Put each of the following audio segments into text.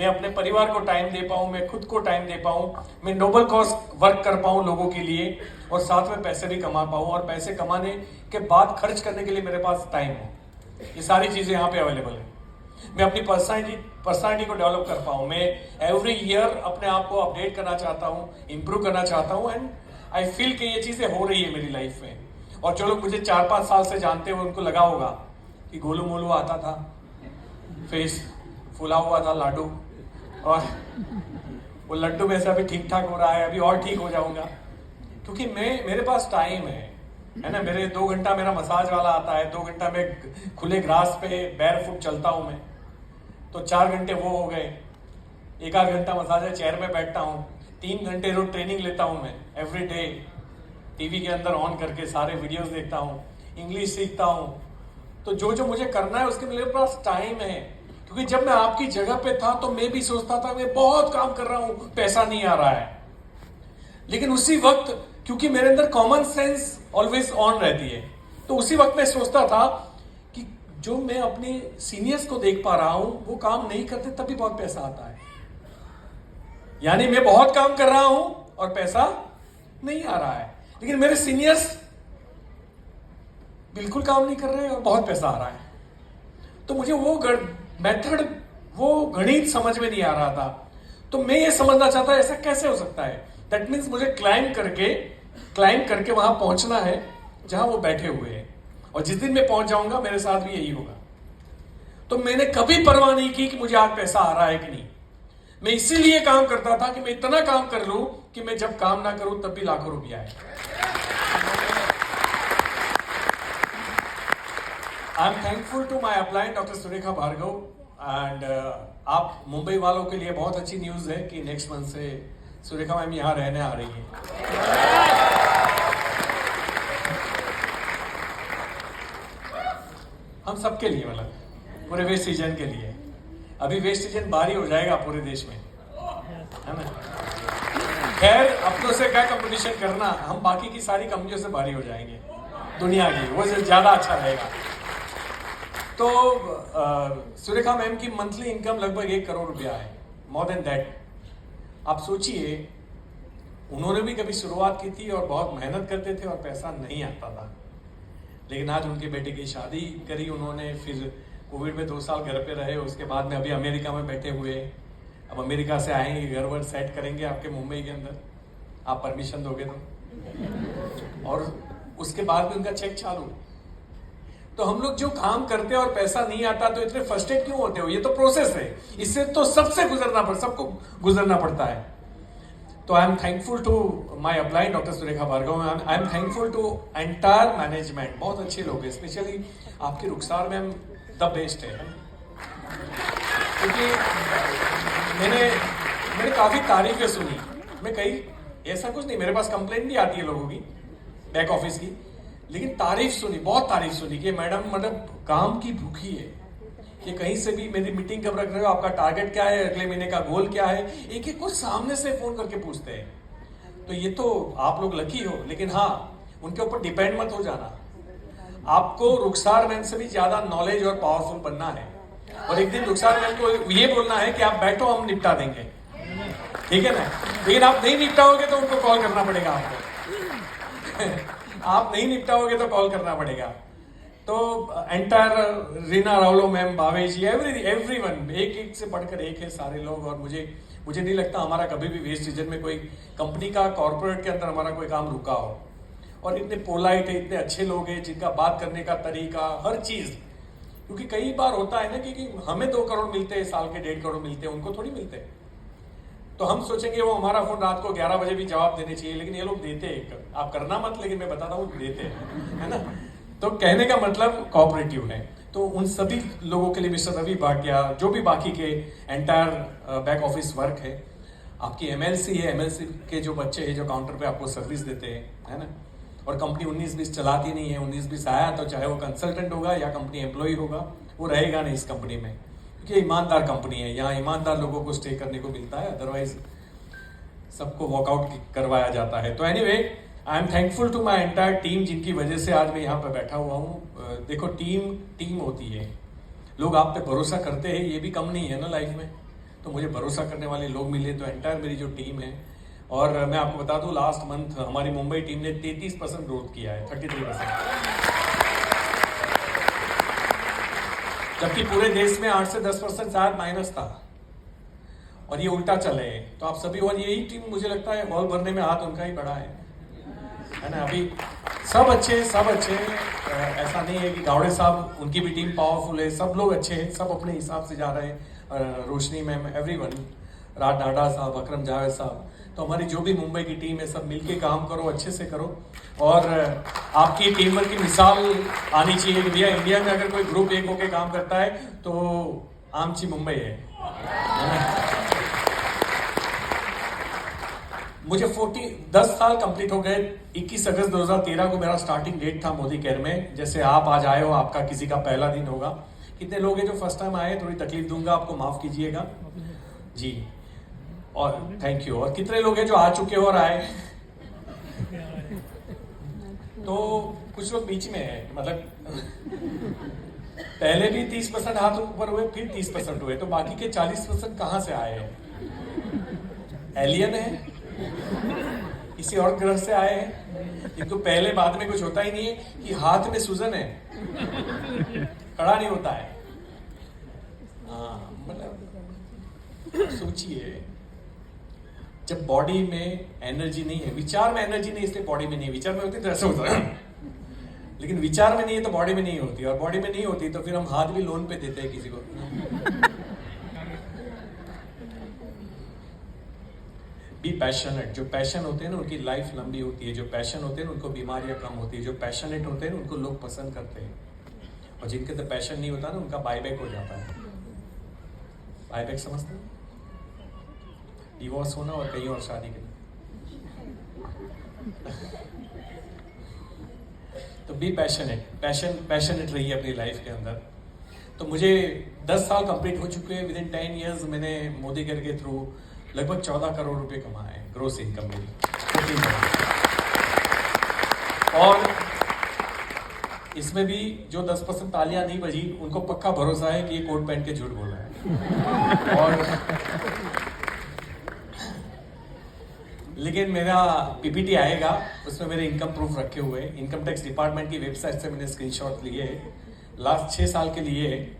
मैं अपने परिवार को टाइम दे पाऊं, मैं खुद को टाइम दे पाऊं, मैं नोबल कॉज वर्क कर पाऊं लोगों के लिए, और साथ में पैसे भी कमा पाऊं, और पैसे कमाने के बाद खर्च करने के लिए मेरे पास टाइम हो। ये सारी चीजें यहाँ पे अवेलेबल है। मैं अपनी पर्सनालिटी को डेवलप कर पाऊं, मैं एवरी ईयर अपने आप को अपडेट करना चाहता हूं, इंप्रूव करना चाहता हूं, एंड आई फील कि ये चीजें हो रही है मेरी लाइफ में। और जो लोग मुझे 4-5 साल से जानते हो उनको लगा होगा कि गोलू मोलू आता था, फेस फूला हुआ था लाडू, और वो लड्डू में से अभी ठीक ठाक हो रहा है, अभी और ठीक हो जाऊंगा, क्योंकि मेरे पास टाइम है ना। मेरे 2 घंटा मेरा मसाज वाला आता है, 2 घंटा मैं खुले ग्रास पे बैर फुट चलता हूं मैं, तो 4 घंटे वो हो गए। 1 घंटा मसाज चेयर में बैठता हूँ, 3 घंटे रोज ट्रेनिंग लेता हूँ मैं एवरी डे, टीवी के अंदर ऑन करके सारे वीडियोस देखता हूँ, इंग्लिश सीखता हूँ। तो जो मुझे करना है उसके मेरे पास टाइम है, क्योंकि जब मैं आपकी जगह पे था तो मैं भी सोचता था मैं बहुत काम कर रहा हूं, पैसा नहीं आ रहा है। लेकिन उसी वक्त क्योंकि मेरे अंदर कॉमन सेंस ऑलवेज ऑन रहती है, तो उसी वक्त मैं सोचता था कि जो मैं अपने सीनियर्स को देख पा रहा हूं वो काम नहीं करते तब भी बहुत पैसा आता है। यानी मैं बहुत काम कर रहा हूं और पैसा नहीं आ रहा है, लेकिन मेरे सीनियर्स बिल्कुल काम नहीं कर रहे और बहुत पैसा आ रहा है। तो मुझे वो मेथड, वो गणित समझ में नहीं आ रहा था। तो मैं ये समझना चाहता ऐसा कैसे हो सकता है। दैट मीन्स मुझे क्लाइंब करके वहां पहुंचना है जहां वो बैठे हुए हैं, और जिस दिन मैं पहुंच जाऊंगा मेरे साथ भी यही होगा। तो मैंने कभी परवाह नहीं की कि मुझे आज पैसा आ रहा है कि नहीं। मैं इसीलिए काम करता था कि मैं इतना काम कर लूं कि मैं जब काम ना करूं तब भी लाखों रुपया आए। I am thankful to my upline doctor Surekha Bhargav, and आप मुंबई वालों के लिए बहुत अच्छी न्यूज है कि नेक्स्ट मंथ से सुरेखा मैम यहाँ रहने आ रही है। हम सबके लिए, मतलब पूरे वेस्ट रीजन के लिए। अभी वेस्ट रीजन भारी हो जाएगा पूरे देश में, है ना। खैर अपनों से क्या कंपटीशन करना, हम बाकी की सारी कंपनियों से भारी हो जाएंगे दुनिया की, वो ज्यादा अच्छा रहेगा। तो सुरेखा मैम की मंथली इनकम लगभग 1 करोड़ रुपया है, मोर देन दैट। आप सोचिए, उन्होंने भी कभी शुरुआत की थी और बहुत मेहनत करते थे और पैसा नहीं आता था, लेकिन आज उनके बेटे की शादी करी उन्होंने, फिर कोविड में 2 साल घर पे रहे, उसके बाद में अभी अमेरिका में बैठे हुए। अब अमेरिका से आएंगे, घर वर सेट करेंगे आपके मुंबई के अंदर, आप परमिशन दोगे तो, और उसके बाद भी उनका चेक चालू। तो हम लोग जो काम करते हैं और पैसा नहीं आता तो इतने फ्रस्ट्रेट क्यों होते हो। ये तो प्रोसेस है, इससे तो सबको गुजरना पड़ता है। तो I am thankful to my upline doctor Surekha Bhargav, I am thankful to entire management, बहुत अच्छे लोग हैं, स्पेशली आपकी रुखसार मैम द बेस्ट है। क्योंकि मैंने काफी तारीफें सुनी, मैं कहीं ऐसा कुछ नहीं, मेरे पास कंप्लेंट भी आती है लोगों की बैक ऑफिस की, लेकिन तारीफ सुनी, बहुत तारीफ सुनी कि मैडम मतलब काम की भूखी है, कि कहीं से भी मेरी मीटिंग कब रख रहे हो, आपका टारगेट क्या है, अगले महीने का गोल क्या है, एक एक कुछ सामने से फोन करके पूछते हैं। तो ये तो आप लोग लकी हो, लेकिन हाँ उनके ऊपर डिपेंड मत हो जाना। आपको रुखसार मैम से भी ज्यादा नॉलेज और पावरफुल बनना है, और एक दिन रुखसार मैम को ये बोलना है कि आप बैठो, हम निपटा देंगे, ठीक है ना। लेकिन आप नहीं निपटाओगे तो उनको कॉल करना पड़ेगा आपको आप नहीं निपटाओगे तो कॉल करना पड़ेगा। तो एंटायर रीना रावलो मैम, भावेश जी, एवरीवन, एक से बढ़कर एक है सारे लोग। और मुझे नहीं लगता हमारा कभी भी वेस्ट रीजन में कोई कंपनी का कॉर्पोरेट के अंदर हमारा कोई काम रुका हो। और इतने पोलाइट है, इतने अच्छे लोग हैं, जिनका बात करने का तरीका, हर चीज। क्योंकि कई बार होता है ना कि हमें 2 करोड़ मिलते हैं साल के, 1.5 करोड़ मिलते हैं, उनको थोड़ी मिलते हैं। तो हम सोचेंगे वो हमारा फोन रात को 11 बजे भी जवाब देने चाहिए, लेकिन ये लोग देते हैं। आप करना मत, लेकिन मैं बताता हूँ देते हैं, है ना। तो कहने का मतलब कोऑपरेटिव है। तो उन सभी लोगों के लिए मिस्टर रवि भाटिया, जो भी बाकी के एंटायर बैक ऑफिस वर्क है, आपकी एमएलसी है, एमएलसी के जो बच्चे हैं जो काउंटर पे आपको सर्विस देते हैं, है ना। और कंपनी 19-20 चलाती नहीं है, 19-20 आया तो चाहे वो कंसल्टेंट होगा या कंपनी एम्प्लॉय होगा, वो रहेगा नहीं इस कंपनी में, क्योंकि ईमानदार कंपनी है, यहाँ ईमानदार लोगों को स्टे करने को मिलता है, अदरवाइज सबको वॉकआउट करवाया जाता है। तो anyway, I am thankful to my entire team, जिनकी वजह से आज मैं यहाँ पर बैठा हुआ हूँ। देखो टीम होती है, लोग आप पे भरोसा करते हैं, ये भी कम नहीं है ना लाइफ में। तो मुझे भरोसा करने वाले लोग मिले, तो एंटायर मेरी जो टीम है। और मैं आपको बता दूं, लास्ट मंथ हमारी मुंबई टीम ने 33% ग्रोथ किया है, 33%, जबकि पूरे देश में 8 से 10% शायद माइनस था, और ये उल्टा चले। तो आप सभी, और यही टीम मुझे लगता है हॉल भरने में हाथ उनका ही बड़ा है ना। अभी सब अच्छे, सब अच्छे, ऐसा नहीं है कि गावड़े साहब, उनकी भी टीम पावरफुल है, सब लोग अच्छे हैं, सब अपने हिसाब से जा रहे हैं, रोशनी मैम, एवरीवन, राज नाडा साहब, अकरम जावेद साहब। तो हमारी जो भी मुंबई की टीम है, सब मिलके काम करो, अच्छे से करो। और आपकी टीम वर्क की मिसाल आनी चाहिए कि भैया इंडिया में अगर कोई ग्रुप एक होके काम करता है तो आमची मुंबई है ना? मुझे 10 साल कंप्लीट हो गए। 21 अगस्त 2013 को मेरा स्टार्टिंग डेट था मोदी केयर में। जैसे आप आज आए हो, आपका किसी का पहला दिन होगा। कितने लोग हैं जो फर्स्ट टाइम आए? थोड़ी तकलीफ दूंगा आपको, माफ कीजिएगा जी, और थैंक यू। और कितने लोग हैं जो आ चुके हो और आए? तो कुछ लोग बीच में है, मतलब पहले भी 30% हाथ ऊपर हुए, फिर 30% हुए, तो बाकी के 40% कहां से आए हैं? एलियन है, किसी और ग्रह से आए हैं? इनको पहले बाद में कुछ होता ही नहीं है कि हाथ में सूजन है, खड़ा नहीं होता है। हाँ, मतलब सोचिए, जब बॉडी में एनर्जी नहीं है, विचार में एनर्जी नहीं, इसलिए बॉडी में नहीं है। विचार में होती तो ऐसे होता है, लेकिन विचार में नहीं है तो बॉडी में नहीं होती, और बॉडी में नहीं होती तो फिर हम हाथ भी लोन पे देते हैं किसी को। Be passionate. जो पैशन होते हैं ना, उनकी लाइफ लंबी होती है। जो पैशन होते हैं ना, उनको बीमारियां कम होती है। जो पैशनेट होते हैं ना, उनको लोग पसंद करते हैं। और जिनके अंदर पैशन नहीं होता ना, उनका बायबैक हो जाता है। बायबैक समझते हैं? डिवोर्स होना और कहीं और शादी करना। तो बी पैशनेट, पैशनेट रहिए अपनी लाइफ के अंदर। तो मुझे 10 साल कंप्लीट हो चुके हैं। विदिन 10 इयर्स मैंने मोदी केयर के थ्रू लगभग 14 करोड़ रुपए कमाए हैं, ग्रोस इनकम मेरी 14 करोड़। और इसमें भी जो 10% तालियां नहीं बजी, उनको पक्का भरोसा है कि ये कोट पहन के झूठ बोल रहा है। और लेकिन मेरा पीपीटी आएगा, उसमें मेरे इनकम प्रूफ रखे हुए। इनकम टैक्स डिपार्टमेंट की वेबसाइट से मैंने स्क्रीनशॉट लिए, लास्ट 6 साल के लिए।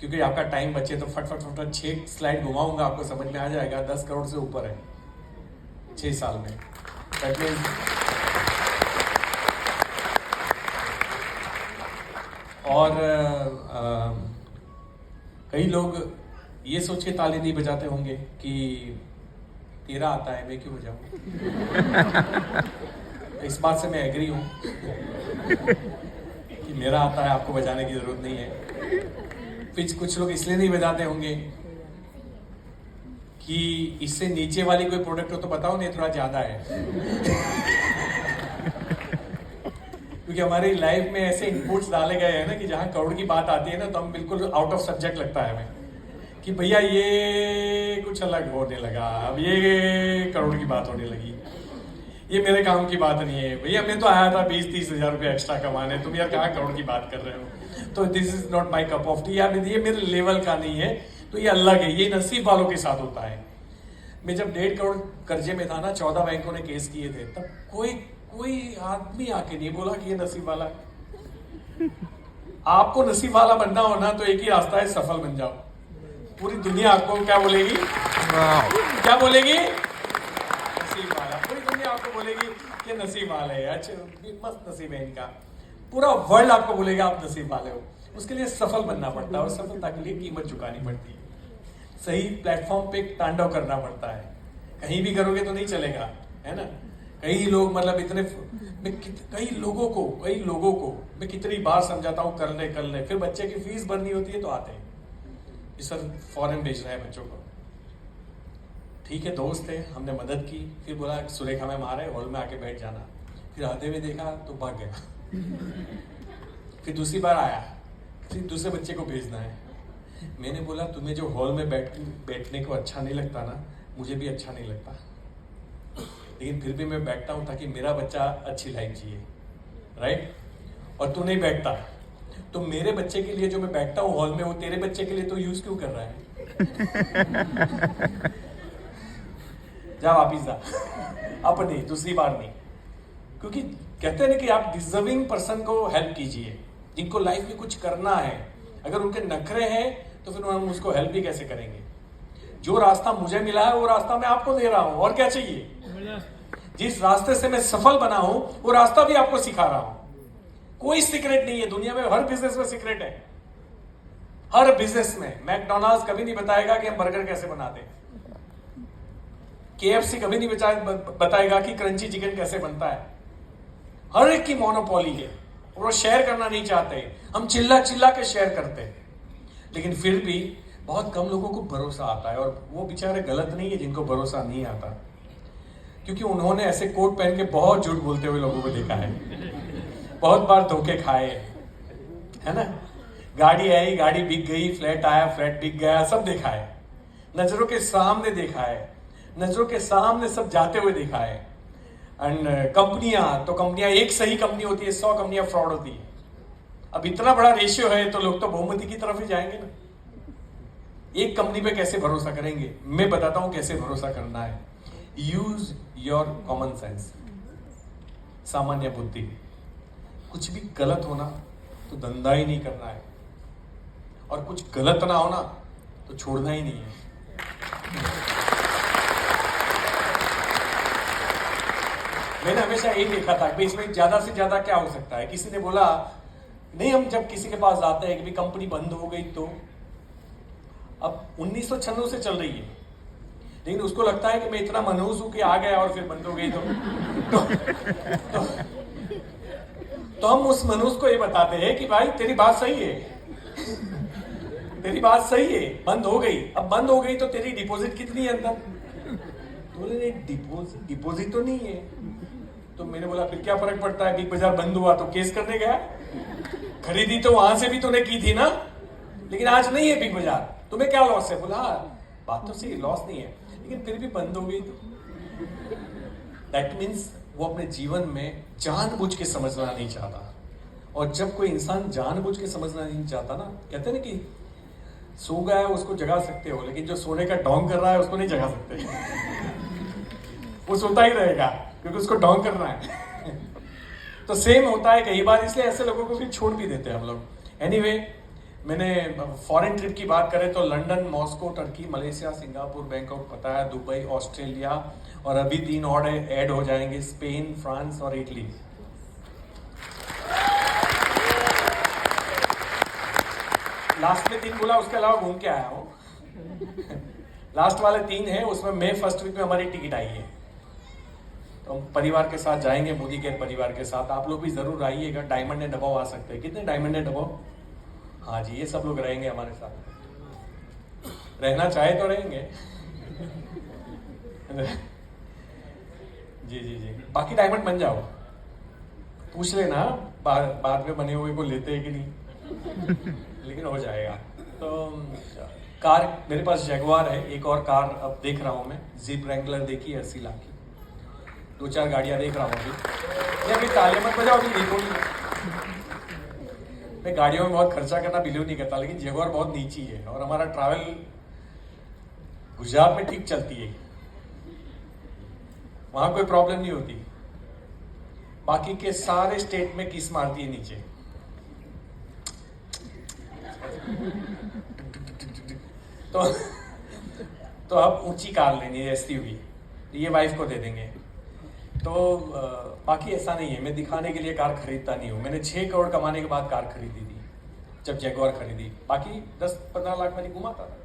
क्योंकि आपका टाइम बचे तो फट 6 स्लाइड घुमाऊंगा, आपको समझ में आ जाएगा। 10 करोड़ से ऊपर है 6 साल में। दैट मीन्स और कई लोग ये सोच के ताली नहीं बजाते होंगे कि तेरा आता है, मैं क्यों बजाऊं? इस बात से मैं एग्री हूं कि मेरा आता है, आपको बजाने की जरूरत नहीं है। फिर कुछ लोग इसलिए नहीं बजाते होंगे कि इससे नीचे वाली कोई प्रोडक्ट हो तो बताओ, नहीं थोड़ा ज्यादा है। क्योंकि हमारी लाइफ में ऐसे इनपुट्स डाले गए हैं ना कि जहां करोड़ की बात आती है ना, तो हम बिल्कुल आउट ऑफ सब्जेक्ट लगता है हमें कि भैया ये कुछ अलग होने लगा, अब ये करोड़ की बात होने लगी, ये मेरे काम की बात नहीं है। भैया मैं तो आया था 20-30 हजार रुपये एक्स्ट्रा कमाने, तुम यार कहाँ करोड़ की बात कर रहे हो? तो this is not my cup of T, यार ये मेरे लेवल का नहीं है, तो ये अलग है, ये नसीब वालों के साथ होता है। मैं जब 1.5 करोड़ कर्जे में था ना, 14 बैंकों ने केस किए थे, तब कोई आदमी आके नहीं बोला कि ये नसीब वाला है। आपको नसीब वाला बनना हो ना, तो एक ही रास्ता है, सफल बन जाओ। पूरी दुनिया आपको क्या बोलेगी? क्या बोलेगी? नसीब वाला। पूरी दुनिया आपको बोलेगी कि नसीब वाले है, अच्छा मस्त नसीब है इनका। पूरा वर्ल्ड आपको बोलेगा आप नसीब वाले हो। उसके लिए सफल बनना पड़ता है, और सफलता के लिए कीमत चुकानी पड़ती है। सही प्लेटफॉर्म पे तांडव करना पड़ता है। कहीं भी करोगे तो नहीं चलेगा, है ना? कई लोग, मतलब इतने, कई लोगों को मैं कितनी बार समझाता हूँ, कर ले, फिर बच्चे की फीस भरनी होती है तो आते हैं, सर फॉरेन भेज रहे हैं बच्चों को। ठीक है, दोस्त थे, हमने मदद की, फिर बोला सुरेखा मैम आ रहे, हॉल में आके बैठ जाना। फिर आते हुए देखा तो भाग गया। फिर दूसरी बार आया, फिर दूसरे बच्चे को भेजना है। मैंने बोला तुम्हें जो हॉल में बैठने को अच्छा नहीं लगता ना, मुझे भी अच्छा नहीं लगता, लेकिन फिर भी मैं बैठता हूँ ताकि मेरा बच्चा अच्छी लाइफ जिए, राइट? और तू नहीं बैठता, तो मेरे बच्चे के लिए जो मैं बैठता हूँ हॉल में, वो तेरे बच्चे के लिए तो यूज क्यों कर रहा है? जा वापिस जा, अब नहीं, दूसरी बार नहीं। क्योंकि कहते हैं ना कि आप डिजर्विंग पर्सन को हेल्प कीजिए, जिनको लाइफ में कुछ करना है। अगर उनके नखरे हैं तो फिर हम उसको हेल्प भी कैसे करेंगे। जो रास्ता मुझे मिला है वो रास्ता मैं आपको दे रहा हूं, और क्या चाहिए। जिस रास्ते से मैं सफल बना हूं वो रास्ता भी आपको सिखा रहा हूं। कोई सीक्रेट नहीं है दुनिया में, हर बिजनेस में सीक्रेट है। हर बिजनेस में मैकडोनाल्ड्स कभी नहीं बताएगा कि हम बर्गर कैसे बनाते हैं। KFC कभी नहीं बताएगा कि क्रंची चिकन कैसे बनता है। हर एक की मोनोपोली है और वो शेयर करना नहीं चाहते। हम चिल्ला चिल्ला के शेयर करते हैं, लेकिन फिर भी बहुत कम लोगों को भरोसा आता है। और वो बेचारे गलत नहीं है जिनको भरोसा नहीं आता, क्योंकि उन्होंने ऐसे कोट पहन के बहुत झूठ बोलते हुए लोगों को देखा है, बहुत बार धोखे खाए, है ना। गाड़ी आई, गाड़ी बिक गई, फ्लैट आया, फ्लैट बिक गया, सब देखा है। नजरों के सामने देखा है, नजरों के सामने सब जाते हुए देखा है। एंड कंपनियां एक सही कंपनी होती है, 100 कंपनियां फ्रॉड होती है। अब इतना बड़ा रेशियो है तो लोग तो बहुमती की तरफ ही जाएंगे ना। एक कंपनी पे कैसे भरोसा करेंगे। मैं बताता हूं कैसे भरोसा करना है। यूज योर कॉमन सेंस, सामान्य बुद्धि। कुछ भी गलत होना तो धंधा ही नहीं करना है, और कुछ गलत ना होना तो छोड़ना ही नहीं है। मैंने हमेशा यही देखा था कि इसमें ज्यादा से ज्यादा क्या हो सकता है। किसी ने बोला नहीं, हम जब किसी के पास जाते हैं कि भी कंपनी बंद हो गई, तो अब 1996 से चल रही है, लेकिन उसको लगता है कि मैं इतना मनहूस हूं कि आ गया और फिर बंद हो गई। तो हम उस मनहूस को ये बताते हैं कि भाई तेरी बात सही है, तेरी बात सही है, बंद हो गई। अब बंद हो गई तो तेरी डिपॉजिट कितनी है अंदर। तो बोले डिपॉजिट तो नहीं है। तो मैंने बोला फिर क्या फर्क पड़ता है, बिग बाजार बंद हुआ तो केस करने गया, खरीदी तो वहां से भी तूने की थी ना, लेकिन आज नहीं है बिग बाजार, तुम्हें क्या लॉस है। बोला बात तो सही, लॉस नहीं है, लेकिन फिर भी बंद हो गई। तो दैट मीन्स वो अपने जीवन में जानबूझ के समझना नहीं चाहता। और जब कोई इंसान जानबूझ के समझना नहीं चाहता ना, कहते हैं ना कि सो गया है उसको जगा सकते हो, लेकिन जो सोने का ढोंग कर रहा है उसको नहीं जगा सकते। वो सोता ही रहेगा क्योंकि उसको ढोंग करना है। तो सेम होता है कई बार, इसलिए ऐसे लोगों को फिर छोड़ भी देते हैं हम लोग। एनीवे, मैंने फॉरेन ट्रिप की बात करें तो London, Moscow, Turkey, Malaysia, Singapore, Bangkok, बताया, दुबई, ऑस्ट्रेलिया, और अभी 3 और ऐड हो जाएंगे, स्पेन, फ्रांस और इटली। लास्ट में 3 बोला, उसके अलावा घूम के आया हूं। लास्ट वाले 3 हैं, उसमें मई फर्स्ट वीक में हमारी टिकट आई है, तो हम परिवार के साथ जाएंगे, मोदी के परिवार के साथ। आप लोग भी जरूर आइएगा। डायमंड एंड अबव आ सकते हैं। कितने डायमंड एंड अबव? हाँ जी, ये सब लोग रहेंगे हमारे साथ। रहना चाहे तो रहेंगे। जी जी जी, बाकी डायमंड बन जाओ, पूछ लेना बाद में बने हुए को लेते हैं कि नहीं, लेकिन हो जाएगा। तो कार मेरे पास जैगुआर है, एक और कार अब देख रहा हूं मैं, जीप रैंगलर देखी है 80 लाख की। 2-4 गाड़ियां देख रहा हूं अभी ताले मत बजाओ, अभी देखो। मैं गाड़ियों में बहुत खर्चा करना बिलीव नहीं करता, लेकिन जैगुआर बहुत नीची है और हमारा ट्रैवल गुजरात में ठीक चलती है, वहां कोई प्रॉब्लम नहीं होती। बाकी के सारे स्टेट में किस मारती है नीचे। तो अब ऊंची कार लेनी है, SUV, ये वाइफ को दे देंगे। तो बाकी ऐसा नहीं है, मैं दिखाने के लिए कार खरीदता नहीं हूँ। मैंने 6 करोड़ कमाने के बाद कार खरीदी थी, जब जैगुआर खरीदी। बाकी 10-15 लाख में घुमाता था,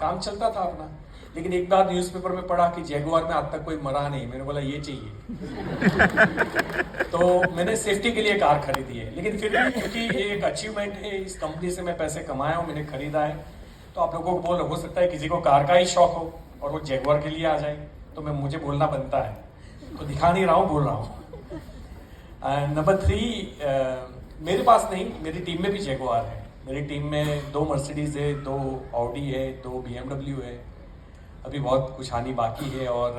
काम चलता था अपना। लेकिन एक बार न्यूज़पेपर में पढ़ा कि जैगुआर में आज तक कोई मरा नहीं। मैंने बोला ये चाहिए। तो मैंने सेफ्टी के लिए कार खरीदी है, लेकिन फिर भी क्योंकि ये एक अचीवमेंट है, इस कंपनी से मैं पैसे कमाया हूँ, मैंने खरीदा है। तो आप लोगों को हो सकता है किसी को कार का ही शौक हो और वो जैगुआर के लिए आ जाए, तो मुझे बोलना बनता है, तो दिखा नहीं रहा हूँ, बोल रहा हूँ। नंबर 3, मेरे पास नहीं, मेरी टीम में भी जैगुआर है। मेरी टीम में 2 मर्सिडीज है, 2 ऑडी है, 2 BMW है। अभी बहुत कुछ आनी बाकी है और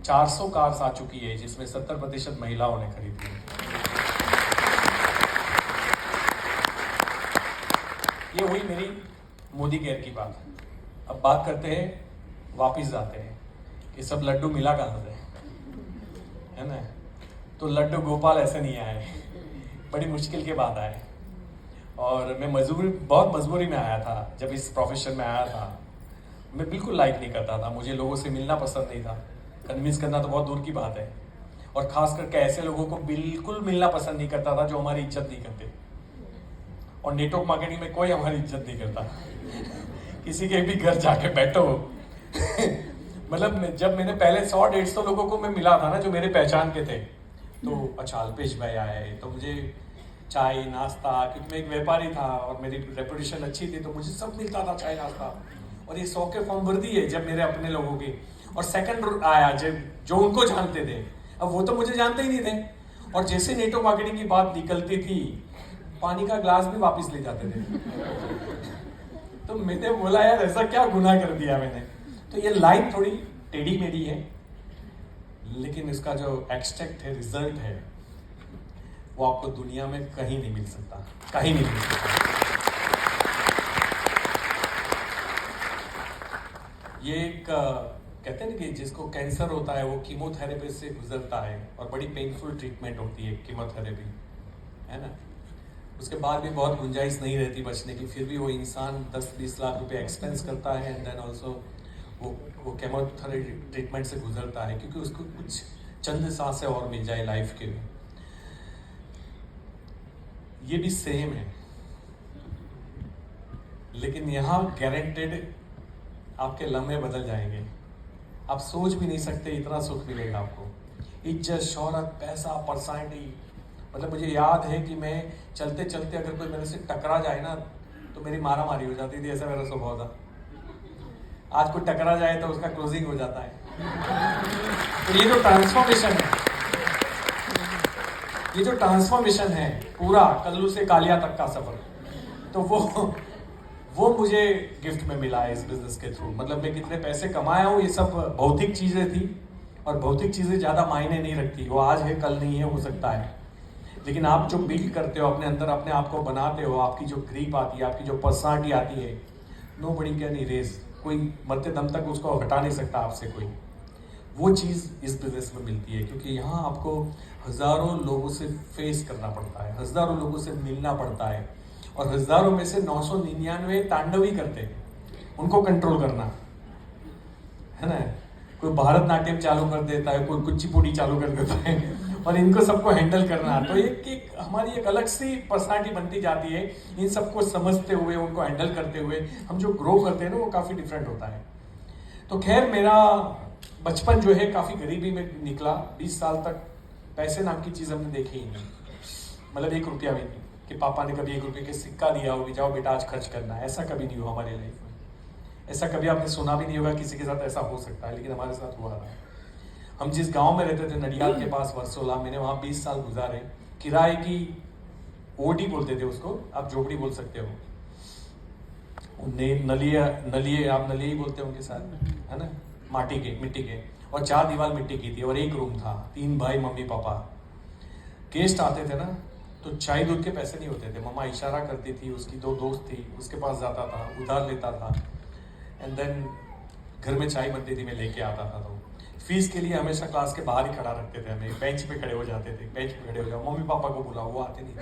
400 कार्स आ चुकी है, जिसमें 70% महिलाओं ने खरीदी है। ये हुई मेरी मोदी केयर की बात। अब बात करते हैं, वापिस जाते हैं कि सब लड्डू मिला कहाँ से, है ना। तो लड्डू गोपाल ऐसे नहीं आए, बड़ी मुश्किल के बाद आए। और मैं बहुत मजबूरी में आया था। जब इस प्रोफेशन में आया था, मैं बिल्कुल लाइक नहीं करता था, मुझे लोगों से मिलना पसंद नहीं था, कन्विंस करना तो बहुत दूर की बात है। और खास करके ऐसे लोगों को बिल्कुल मिलना पसंद नहीं करता था जो हमारी इज्जत नहीं करते। और नेटवर्क मार्केटिंग में कोई हमारी इज्जत नहीं करता। किसी के भी घर जाके बैठो मतलब जब मैंने पहले 100-150 लोगों को मैं मिला था ना जो मेरे पहचान के थे, तो अच्छा अल्पेश भाई आए तो मुझे चाय नाश्ता, क्योंकि मैं एक व्यापारी था और मेरी रेपुटेशन अच्छी थी तो मुझे सब मिलता था, चाय नाश्ता। और ये 100 के फॉर्म भर दिए जब मेरे अपने लोगों के। और सेकंड आया जब जो उनको जानते थे, अब वो तो मुझे जानते ही नहीं थे। और जैसे नेटवर्क मार्केटिंग की बात निकलती थी, पानी का ग्लास भी वापस ले जाते थे। तो मैंने बोला यार ऐसा क्या गुनाह कर दिया मैंने। तो ये लाइन थोड़ी टेढ़ी मेढ़ी है, लेकिन इसका जो एक्सट्रैक्ट है, रिजल्ट है, वो आपको दुनिया में कहीं नहीं मिल सकता, कहीं नहीं मिल सकता। ये एक कहते हैं ना कि जिसको कैंसर होता है वो कीमोथेरेपी से गुजरता है और बड़ी पेनफुल ट्रीटमेंट होती है कीमोथेरेपी, है ना। उसके बाद भी बहुत गुंजाइश नहीं रहती बचने की, फिर भी वो इंसान 10-20 लाख रुपए एक्सपेंस करता है एंड देन ऑल्सो वो केमोथेरेपी ट्रीटमेंट से गुजरता है, क्योंकि उसको कुछ चंद सांसें और मिल जाए लाइफ के लिए। ये भी सेम है, लेकिन यहाँ गारंटेड आपके लम्हे बदल जाएंगे। आप सोच भी नहीं सकते इतना सुख मिलेगा आपको। इज्जत, शोहरत, पैसा, पर्सनैलिटी। मतलब मुझे याद है कि मैं चलते चलते अगर कोई मेरे से टकरा जाए ना तो मेरी मारा मारी हो जाती थी, ऐसा मेरा स्वभाव था। आज कोई टकरा जाए तो उसका क्लोजिंग हो जाता है। तो ये जो ट्रांसफॉर्मेशन है पूरा कल्लू से कालिया तक का सफर, तो वो मुझे गिफ्ट में मिला है इस बिजनेस के थ्रू। मतलब मैं कितने पैसे कमाया हूँ, ये सब भौतिक चीजें थी, और भौतिक चीजें ज्यादा मायने नहीं रखती। वो आज है कल नहीं है, हो सकता है, लेकिन आप जो बिल्ड करते हो अपने अंदर, अपने आप को बनाते हो, आपकी जो ग्रीप आती है, आपकी जो पर्सनालिटी आती है, नो बडी कैन इरेज। कोई मरते दम तक उसको हटा नहीं सकता आपसे कोई। वो चीज़ इस बिजनेस में मिलती है, क्योंकि यहाँ आपको हजारों लोगों से फेस करना पड़ता है, हजारों लोगों से मिलना पड़ता है, और हजारों में से 999 तांडव ही करते हैं, उनको कंट्रोल करना है ना। कोई भारतनाट्यम चालू कर देता है, कोई कुचिपुड़ी चालू कर देता है, और इनको सबको हैंडल करना। तो एक हमारी एक अलग सी पर्सनालिटी बनती जाती है। इन सबको समझते हुए, उनको हैंडल करते हुए हम जो ग्रो करते हैं ना, वो काफ़ी डिफरेंट होता है। तो खैर मेरा बचपन जो है काफ़ी गरीबी में निकला। 20 साल तक पैसे नाम की चीज़ हमने देखी ही नहीं, मतलब 1 रुपया भी नहीं कि पापा ने कभी 1 रुपये का सिक्का दिया हो कि जाओ बेटा आज खर्च करना है। ऐसा कभी नहीं हुआ हमारी लाइफ में। ऐसा कभी आपने सुना भी नहीं होगा किसी के साथ ऐसा हो सकता है, लेकिन हमारे साथ हुआ था। हम जिस गांव में रहते थे नडियाद के पास वर्सोला, मैंने वहाँ 20 साल गुजारे। किराए की ओडी बोलते थे उसको, आप झोपड़ी बोल सकते हो। नलिए आप नलिए बोलते होंगे शायद, है ना, मिट्टी के, और 4 दीवार मिट्टी की थी, और 1 रूम था, 3 भाई, मम्मी पापा। गेस्ट आते थे ना तो चाय दूध के पैसे नहीं होते थे, मम्मा इशारा करती थी, उसकी 2 दोस्त थी, उसके पास जाता था, उधार लेता था, एंड देन घर में चाय बनती थी, मैं लेके आता था। तो फीस के लिए हमेशा क्लास के बाहर ही खड़ा रखते थे हमें, बेंच पे खड़े हो जाते थे, बेंच पे खड़े हो जाओ, मम्मी पापा को बुलाओ, वो आते नहीं थे।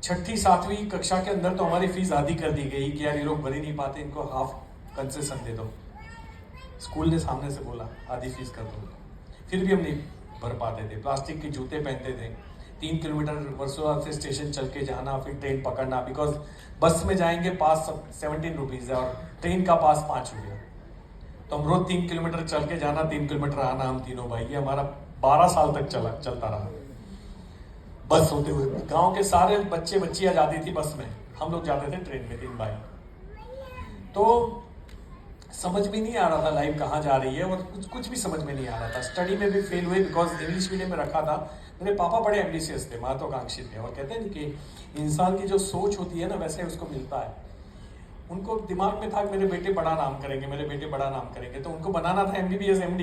6ठी 7वीं कक्षा के अंदर तो हमारी फीस आधी कर दी गई कि यार ये लोग भर ही नहीं पाते, इनको हाफ कंसेशन दे दो। स्कूल ने सामने से बोला आधी फीस कर दो, फिर भी हम नहीं भर पाते थे। प्लास्टिक के जूते पहनते थे, 3 किलोमीटर वर्सोवा से स्टेशन चल के जाना, फिर ट्रेन पकड़ना, बिकॉज बस में जाएंगे पास 17 रुपीज़ है और ट्रेन का पास 5 रुपये। तो हम रोज 3 किलोमीटर चल के जाना, 3 किलोमीटर आना, हम तीनों भाई। ये हमारा 12 साल तक चलता रहा बस होते हुए। गांव के सारे बच्चे बच्चियां जाती थी बस में, हम लोग जाते थे ट्रेन में, 3 भाई। तो समझ में नहीं आ रहा था लाइफ कहाँ जा रही है, और कुछ भी समझ में नहीं आ रहा था। स्टडी में भी फेल हुए, बिकॉज इंग्लिश मीडियम में रखा था। मेरे पापा बड़े एम्बिशियस थे, महत्वाकांक्षी थे, और कहते हैं कि इंसान की जो सोच होती है ना, वैसे उसको मिलता है। उनको दिमाग में था कि मेरे बेटे बड़ा नाम करेंगे, मेरे बेटे बड़ा नाम करेंगे, तो उनको बनाना था MBBS MD,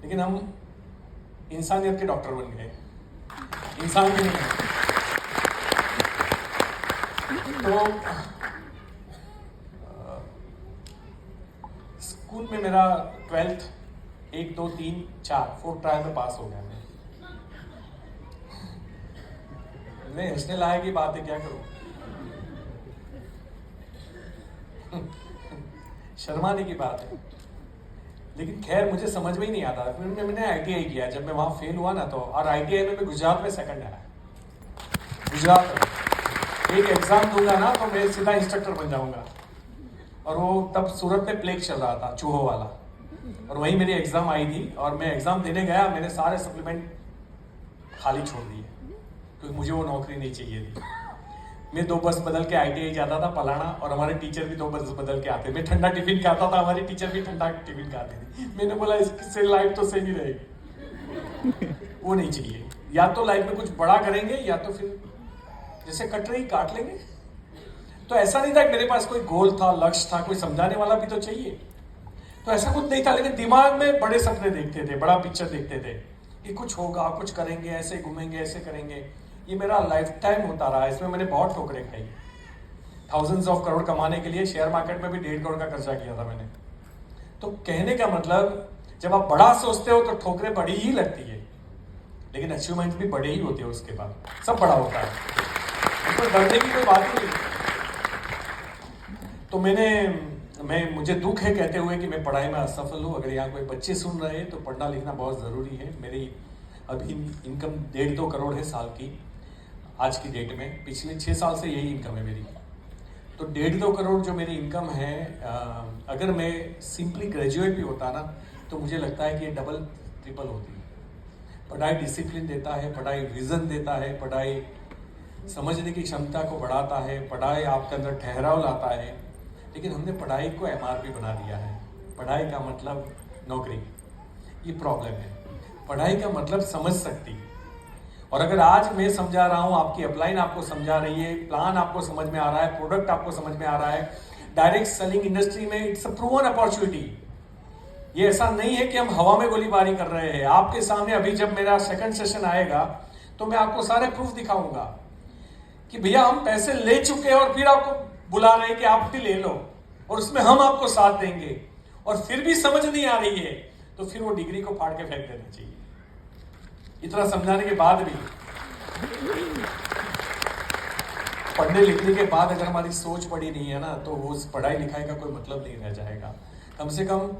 लेकिन हम इंसानियत के डॉक्टर बन गए, इंसान के नहीं। तो स्कूल में मेरा 12th 1 2 3 4 4 ट्रायल में पास हो गया मैं हंसने लायक की बात है, क्या करूं। शर्माने की बात है, लेकिन खैर मुझे समझ में ही नहीं आता। फिर मैंने ITI किया। जब मैं वहां फेल हुआ ना तो, और ITI में मैं गुजरात में सेकंड आया। गुजरात में एक एग्जाम दूंगा ना तो मैं सीधा इंस्ट्रक्टर बन जाऊंगा। और वो तब सूरत में प्लेग चल रहा था, चूहों वाला, और वहीं मेरी एग्जाम आई थी। और मैं एग्जाम देने गया, मैंने सारे सप्लीमेंट खाली छोड़ दिए क्योंकि मुझे वो नौकरी नहीं चाहिए थी। मैं 2 बस बदल के ITI जाता था पलाना, और हमारे टीचर भी 2 बस बदल के आते। मैं ठंडा टिफिन खाता था, हमारी टीचर भी ठंडा टिफिन खाती थी। मैंने बोला इससे लाइफ तो सही रहेगी, वो नहीं चाहिए। या तो लाइफ में कुछ बड़ा करेंगे, या तो फिर जैसे कट रही काट लेंगे। तो ऐसा नहीं था कि मेरे पास कोई गोल था, लक्ष्य था, कोई समझाने वाला भी तो चाहिए। तो ऐसा कुछ नहीं था, लेकिन दिमाग में बड़े सपने देखते थे, बड़ा पिक्चर देखते थे कि कुछ होगा, कुछ करेंगे, ऐसे घूमेंगे, ऐसे करेंगे। ये मेरा लाइफ टाइम होता रहा। इसमें मैंने बहुत ठोकरें खाई। थाउजेंड्स ऑफ करोड़ कमाने के लिए शेयर मार्केट में भी 1.5 करोड़ का खर्चा किया था मैंने। तो कहने का मतलब, जब आप बड़ा सोचते हो तो ठोकरें बड़ी ही लगती है, लेकिन अचीवमेंट भी बड़े ही होते हैं। उसके बाद सब बड़ा होता है, उसमें डरने की कोई बात ही नहीं। तो मुझे दुख है कहते हुए कि मैं पढ़ाई में असफल हूँ। अगर यहाँ कोई बच्चे सुन रहे हैं तो पढ़ना लिखना बहुत ज़रूरी है। मेरी अभी इनकम 1.5-2 करोड़ है साल की, आज की डेट में। पिछले 6 साल से यही इनकम है मेरी। तो 1.5-2 करोड़ जो मेरी इनकम है, अगर मैं सिंपली ग्रेजुएट भी होता ना तो मुझे लगता है कि ये डबल ट्रिपल होती। पढ़ाई डिसिप्लिन देता है, पढ़ाई विजन देता है, पढ़ाई समझने की क्षमता को बढ़ाता है, पढ़ाई आपके अंदर ठहराव लाता है। लेकिन हमने पढ़ाई को MRP बना दिया है। पढ़ाई का मतलब नौकरी, ये प्रॉब्लम है। पढ़ाई का मतलब समझ सकती। और अगर आज मैं समझा रहा हूं, आपकी अपलाइन आपको समझा रही है, प्लान आपको समझ में आ रहा है, प्रोडक्ट आपको समझ में आ रहा है, डायरेक्ट सेलिंग इंडस्ट्री में इट्स अ प्रूवन अपॉर्चुनिटी। ये ऐसा नहीं है कि हम हवा में गोलीबारी कर रहे हैं। आपके सामने अभी जब मेरा सेकंड सेशन आएगा तो मैं आपको सारे प्रूफ दिखाऊंगा कि भैया हम पैसे ले चुके हैं और फिर आपको बुला रहे हैं कि आप भी ले लो, और उसमें हम आपको साथ देंगे। और फिर भी समझ नहीं आ रही है तो फिर वो डिग्री को फाड़ के फेंक देना चाहिए। इतना समझाने के बाद भी, पढ़ने लिखने के बाद अगर हमारी सोच बड़ी नहीं है ना, तो वो पढ़ाई लिखाई का कोई मतलब नहीं रह जाएगा। कम से कम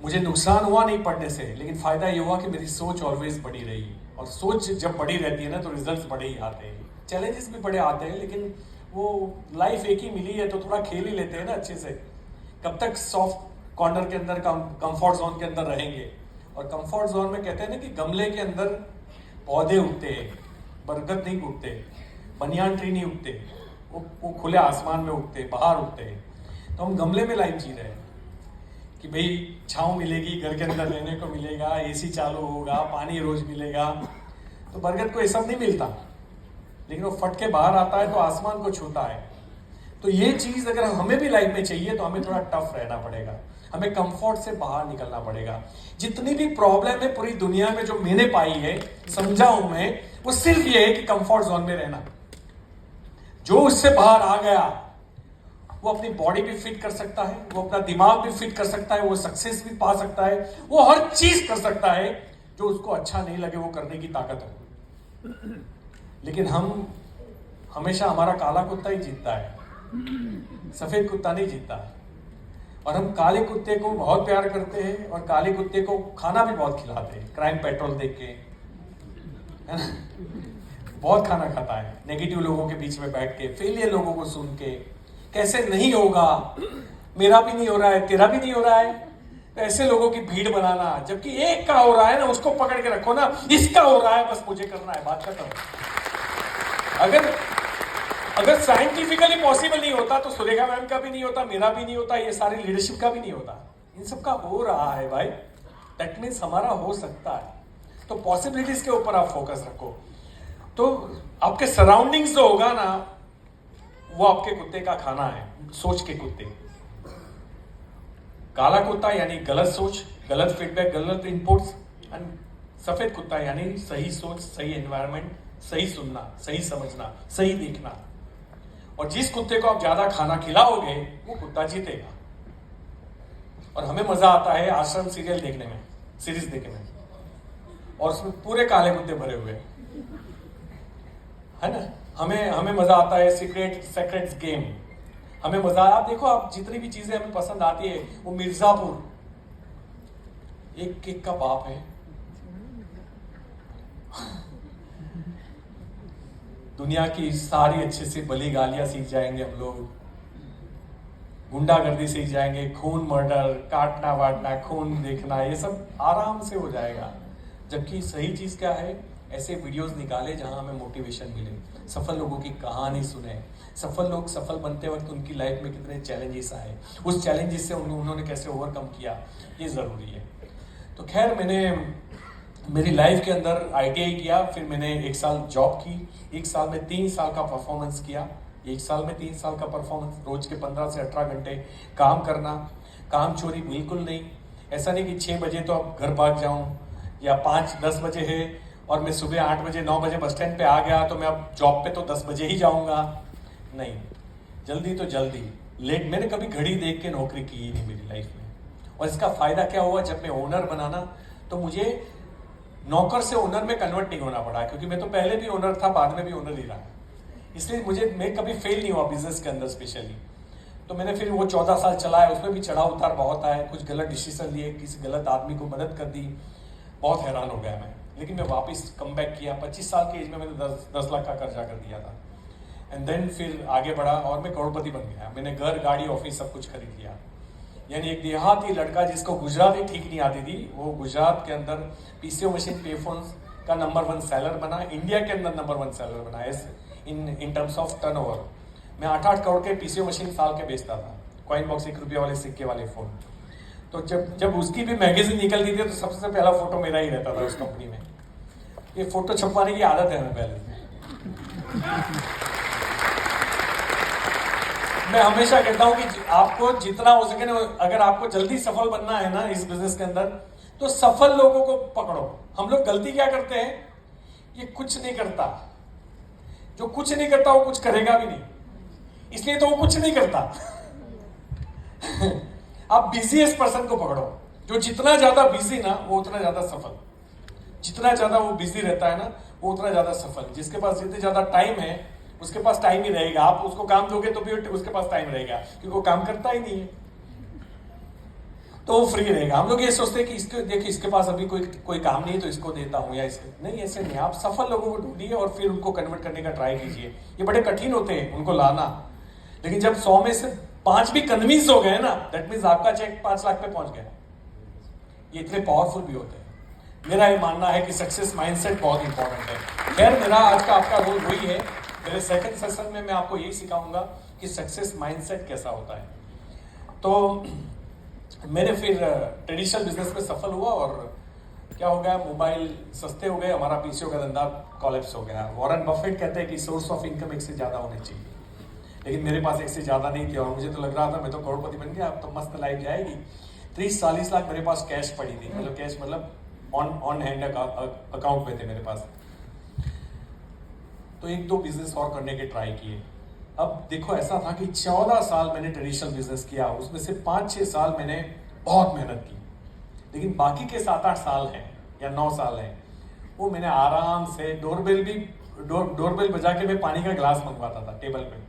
मुझे नुकसान हुआ नहीं पढ़ने से, लेकिन फायदा ये हुआ कि मेरी सोच ऑलवेज बड़ी रही। और सोच जब बड़ी रहती है ना तो रिजल्ट्स बड़े ही आते हैं। चैलेंजेस भी बड़े आते हैं, लेकिन वो लाइफ एक ही मिली है तो थोड़ा खेल ही लेते हैं ना अच्छे से। कब तक सॉफ्ट कॉर्नर के अंदर, कंफर्ट जोन के अंदर रहेंगे। और कंफर्ट जोन में कहते हैं ना कि गमले के अंदर पौधे उगते हैं, बरगद नहीं उगते, बनियान ट्री नहीं उगते, वो खुले आसमान में उगते हैं, बाहर उगते हैं। तो हम गमले में लाइफ जी रहे हैं कि भाई छाँव मिलेगी, घर के अंदर रहने को मिलेगा, AC चालू होगा, पानी रोज मिलेगा। तो बरगद को ये सब नहीं मिलता, लेकिन वो फट के बाहर आता है तो आसमान को छूता है। तो ये चीज अगर हमें भी लाइफ में चाहिए तो हमें थोड़ा टफ रहना पड़ेगा, हमें कंफर्ट से बाहर निकलना पड़ेगा। जितनी भी प्रॉब्लम है पूरी दुनिया में जो मैंने पाई है, समझा हूं मैं, वो सिर्फ ये है कि कंफर्ट जोन में रहना। जो उससे बाहर आ गया वो अपनी बॉडी भी फिट कर सकता है, वो अपना दिमाग भी फिट कर सकता है, वो सक्सेस भी पा सकता है, वो हर चीज कर सकता है जो उसको अच्छा नहीं लगे वो करने की ताकत हो। लेकिन हम हमेशा, हमारा काला कुत्ता ही जीतता है, सफेद कुत्ता नहीं जीतता है। और हम काले कुत्ते को बहुत प्यार करते हैं और काले कुत्ते को खाना भी बहुत खिलाते हैं। क्राइम पेट्रोल देख के, है ना, बहुत खाना खाता है। नेगेटिव लोगों के बीच में बैठ के, फेलियर लोगों को सुन के, कैसे नहीं होगा, मेरा भी नहीं हो रहा है, तेरा भी नहीं हो रहा है, तो ऐसे लोगों की भीड़ बनाना। जबकि एक का हो रहा है ना, उसको पकड़ के रखो ना, इसका हो रहा है, बस मुझे करना है, बात खत्म। अगर साइंटिफिकली पॉसिबल नहीं होता तो सुरेखा मैम का भी नहीं होता, मेरा भी नहीं होता, ये सारी लीडरशिप का भी नहीं होता। इन सब का हो रहा है भाई, दैट मीन्स हमारा हो सकता है। तो पॉसिबिलिटीज के ऊपर आप फोकस रखो। तो आपके सराउंडिंग्स जो होगा ना, वो आपके कुत्ते का खाना है, सोच के कुत्ते। काला कुत्ता यानी गलत सोच, गलत फीडबैक, गलत इनपुट्स। एंड सफेद कुत्ता यानी सही सोच, सही एनवायरनमेंट, सही सुनना, सही समझना, सही देखना। और जिस कुत्ते को आप ज्यादा खाना खिलाओगे वो कुत्ता जीतेगा। और हमें मजा आता है आश्रम सीरियल देखने में, सीरीज देखने में, और उसमें पूरे काले कुत्ते भरे हुए है ना। हमें मजा आता है सीक्रेट्स गेम, हमें मजा, आप देखो, आप जितनी भी चीजें हमें पसंद आती है, वो मिर्जापुर एक केक का बाप है। दुनिया की सारी अच्छे से भली गालियां सीख जाएंगे हम लोग, गुंडागर्दी सीख जाएंगे, खून, मर्डर, काटना वाटना, खून देखना, ये सब आराम से हो जाएगा। जबकि सही चीज क्या है, ऐसे वीडियोस निकाले जहां हमें मोटिवेशन मिले, सफल लोगों की कहानी सुने, सफल लोग सफल बनते वक्त उनकी लाइफ में कितने चैलेंजेस आए, उस चैलेंजेस से उन्होंने कैसे ओवरकम किया, ये जरूरी है। तो खैर, मैंने मेरी लाइफ के अंदर ITI किया, फिर मैंने 1 साल जॉब की, 1 साल में 3 साल का परफॉर्मेंस किया। 1 साल में 3 साल का परफॉर्मेंस, रोज के 15 से 18 घंटे काम करना, काम चोरी बिल्कुल नहीं। ऐसा नहीं कि 6 बजे तो अब घर भाग जाऊं, या 5-10 बजे है और मैं सुबह 8 बजे 9 बजे बस स्टैंड पे आ गया तो मैं अब जॉब पे तो 10 बजे ही जाऊंगा। नहीं, जल्दी तो जल्दी, लेट। मैंने कभी घड़ी देख के नौकरी की ही नहीं मेरी लाइफ में। और इसका फायदा क्या हुआ, जब मैं ओनर बना ना, तो मुझे नौकर से ओनर में कन्वर्ट नहीं होना पड़ा, क्योंकि मैं तो पहले भी ओनर था, बाद में भी ओनर ही रहा। इसलिए मैं कभी फेल नहीं हुआ बिजनेस के अंदर स्पेशली। तो मैंने फिर वो 14 साल चलाया, उसमें भी चढ़ाव उतार बहुत आए, कुछ गलत डिसीजन लिए, किसी गलत आदमी को मदद कर दी, बहुत हैरान हो गया मैं। लेकिन मैं वापस कम बैक किया। 25 साल की एज में मैंने 10 लाख का कर्जा कर दिया था, एंड देन फिर आगे बढ़ा और मैं करोड़पति बन गया। मैंने घर, गाड़ी, ऑफिस सब कुछ खरीद लिया। यानी एक देहाती लड़का जिसको गुजराती ठीक नहीं आती थी, वो गुजरात के अंदर PCO मशीन, पेफोन्स का नंबर 1 सेलर बना, इंडिया के अंदर नंबर 1 सेलर बना इन टर्म्स ऑफ टर्नओवर। मैं 8-8 करोड़ के PCO मशीन साल के बेचता था, कॉइन बॉक्स, 1 रुपये वाले सिक्के वाले फोन। तो जब उसकी भी मैगजीन निकलती थी तो सबसे पहला फोटो मेरा ही रहता था उस कंपनी में। ये फोटो छपवाने की आदत है हमें पहले। मैं हमेशा कहता हूं कि आपको जितना हो सके ना, अगर आपको जल्दी सफल बनना है ना इस बिजनेस के अंदर, तो सफल लोगों को पकड़ो। हम लोग गलती क्या करते हैं, ये कुछ नहीं करता। जो कुछ नहीं करता वो कुछ करेगा भी नहीं, इसलिए तो वो कुछ नहीं करता। आप बिजीएस्ट पर्सन को पकड़ो, जो जितना ज्यादा बिजी ना वो उतना ज्यादा सफल, जितना ज्यादा वो बिजी रहता है ना वो उतना ज्यादा सफल। जिसके पास जितने ज्यादा टाइम है उसके पास टाइम ही रहेगा। आप उसको काम दोगे तो भी उसके पास टाइम रहेगा, क्योंकि वो काम करता ही नहीं है, तो वो फ्री रहेगा। हम लोग ये सोचते हैं कि इसके, देखिए इसके पास अभी कोई काम नहीं है तो इसको देता हूं, या इसके नहीं, ऐसे नहीं। आप सफल लोगों को ढूंढिए और फिर उनको कन्वर्ट करने का ट्राई कीजिए। ये बड़े कठिन होते हैं उनको लाना, लेकिन जब 100 में से 5 भी कन्विंस हो गए ना, दैट मीन्स आपका चेक 5 लाख पे पहुंच गया। ये इतने पावरफुल भी होते हैं। मेरा ये मानना है कि सक्सेस माइंडसेट बहुत इंपॉर्टेंट है। खैर, मेरा आज का आपका रोल वही है। मेरे सेकंड सेशन में मैं आपको यही सिखाऊंगा कि सक्सेस माइंडसेट कैसा होता है। तो मैंने फिर ट्रेडिशनल बिजनेस में सफल हुआ और क्या हो गया, मोबाइल सस्ते हो गए, हमारा PCO का धंधा कॉलेप्स हो गया। वॉरेन बफेट कहते हैं कि सोर्स ऑफ इनकम एक से ज्यादा होने चाहिए, लेकिन मेरे पास एक से ज्यादा नहीं थे और मुझे तो लग रहा था मैं तो करोड़पति बन गया, अब तो मस्त लाइफ जाएगी। 30-40 लाख मेरे पास कैश पड़ी थी, मतलब कैश मतलब ऑन हैंड अकाउंट में थे मेरे पास। तो 1-2 बिजनेस और करने के ट्राई किए। अब देखो, ऐसा था कि 14 साल मैंने ट्रेडिशनल बिजनेस किया, उसमें से 5-6 साल मैंने बहुत मेहनत की, लेकिन बाकी के 7-8 साल हैं या 9 साल हैं, वो मैंने आराम से डोरबेल बजा के मैं पानी का गिलास मंगवाता था टेबल पे,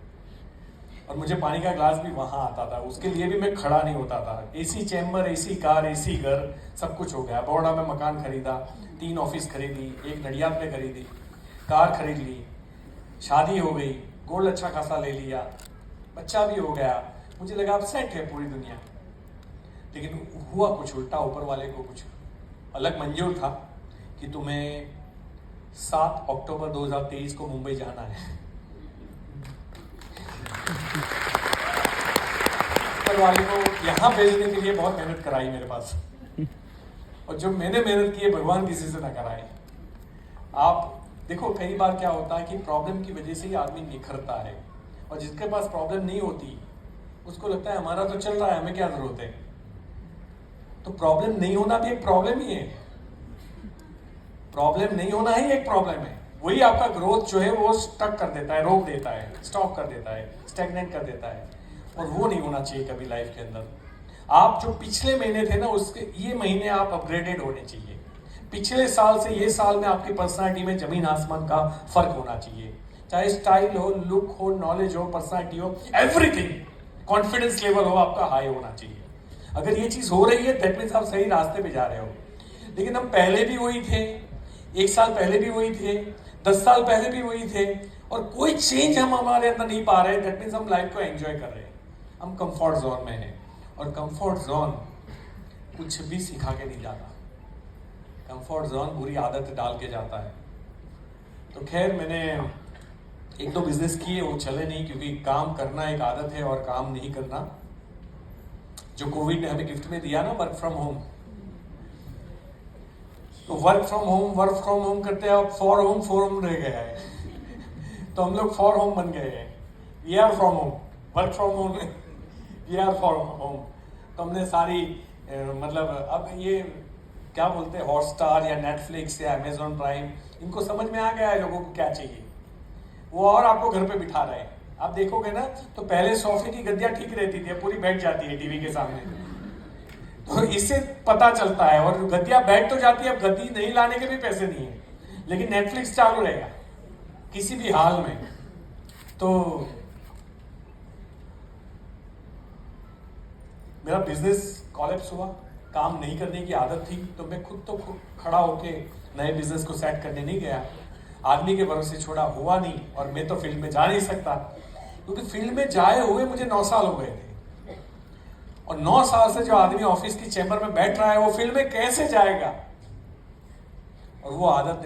और मुझे पानी का ग्लास भी वहां आता था, उसके लिए भी मैं खड़ा नहीं होता था। AC chamber, AC car, AC घर, सब कुछ हो गया। बड़ौदा में मकान खरीदा, 3 ऑफिस खरीदी, 1 नडियाद में खरीदी, कार खरीद ली, शादी हो गई, गोल्ड अच्छा खासा ले लिया, बच्चा भी हो गया। मुझे लगा अब सेट है पूरी दुनिया, लेकिन हुआ कुछ उल्टा। ऊपर वाले को कुछ अलग मंजूर था कि तुम्हें 7 अक्टूबर 2023 को मुंबई जाना है। ऊपर वाले को यहाँ भेजने के लिए बहुत मेहनत कराई मेरे पास, और जो मैंने मेहनत की है भगवान किसी से ना कराए। आप देखो, कई बार क्या होता है कि प्रॉब्लम की वजह से ही आदमी निखरता है, और जिसके पास प्रॉब्लम नहीं होती उसको लगता है हमारा तो चल रहा है, हमें क्या जरूरत है। तो प्रॉब्लम नहीं होना भी एक प्रॉब्लम ही है, प्रॉब्लम नहीं होना ही एक प्रॉब्लम है। वही आपका ग्रोथ जो है वो स्टक कर देता है, रोक देता है, स्टॉप कर देता है, स्टैग्नेंट कर देता है, और वो नहीं होना चाहिए कभी लाइफ के अंदर। आप जो पिछले महीने थे ना उसके ये महीने आप अपग्रेडेड होने चाहिए। पिछले साल से ये साल में आपकी पर्सनालिटी में जमीन आसमान का फर्क होना चाहिए, चाहे स्टाइल हो, लुक हो, नॉलेज हो, पर्सनालिटी हो, एवरीथिंग। कॉन्फिडेंस लेवल हो आपका हाई होना चाहिए। अगर ये चीज हो रही है दैट मीन्स आप सही रास्ते पे जा रहे हो। लेकिन हम पहले भी वही थे, 1 साल पहले भी वही थे, 10 साल पहले भी वही थे, और कोई चेंज हम हमारे अंदर नहीं पा रहे। दैट मीन्स हम लाइफ को एंजॉय कर रहे हैं, हम कंफर्ट जोन में हैं। और कंफर्ट जोन कुछ भी सिखा के नहीं जाता, कंफर्ट जोन बुरी आदत डाल के जाता है। तो खैर मैंने 1-2 बिजनेस किए, वो चले नहीं, क्योंकि काम करना एक आदत है और काम नहीं करना। जो कोविड ने हमें गिफ्ट में दिया ना, वर्क फ्रॉम होम, तो वर्क फ्रॉम होम करते हैं, अब फॉर होम रह गया है। तो हम लोग फॉर होम बन गए हैं, we are from home, work from home, we are for home. तो हमने सारी मतलब अब ये क्या बोलते हैं, हॉटस्टार या नेटफ्लिक्स या अमेजॉन प्राइम, इनको समझ में आ गया है लोगों को क्या चाहिए, वो और आपको घर पे बिठा रहे हैं। आप देखोगे ना तो पहले सोफे की गद्दियां ठीक रहती थी, पूरी बैठ जाती है टीवी के सामने, तो इससे पता चलता है। और गद्दियां बैठ तो जाती है, अब गद्दी नहीं लाने के भी पैसे नहीं है, लेकिन नेटफ्लिक्स चालू रहेगा किसी भी हाल में। तो मेरा बिजनेस कॉलेप्स हुआ, काम नहीं करने की आदत थी, तो मैं खुद खड़ा होके नए बिजनेस को सेट करने नहीं गया, आदमी के भरोसे छोड़ा, हुआ नहीं। और मैं तो फील्ड में जा नहीं सकता, क्योंकि फील्ड में जाए हुए मुझे 9 साल हो गए थे, और 9 साल से जो आदमी ऑफिस की चैम्बर में बैठ रहा है वो फील्ड में कैसे जाएगा। और वो आदत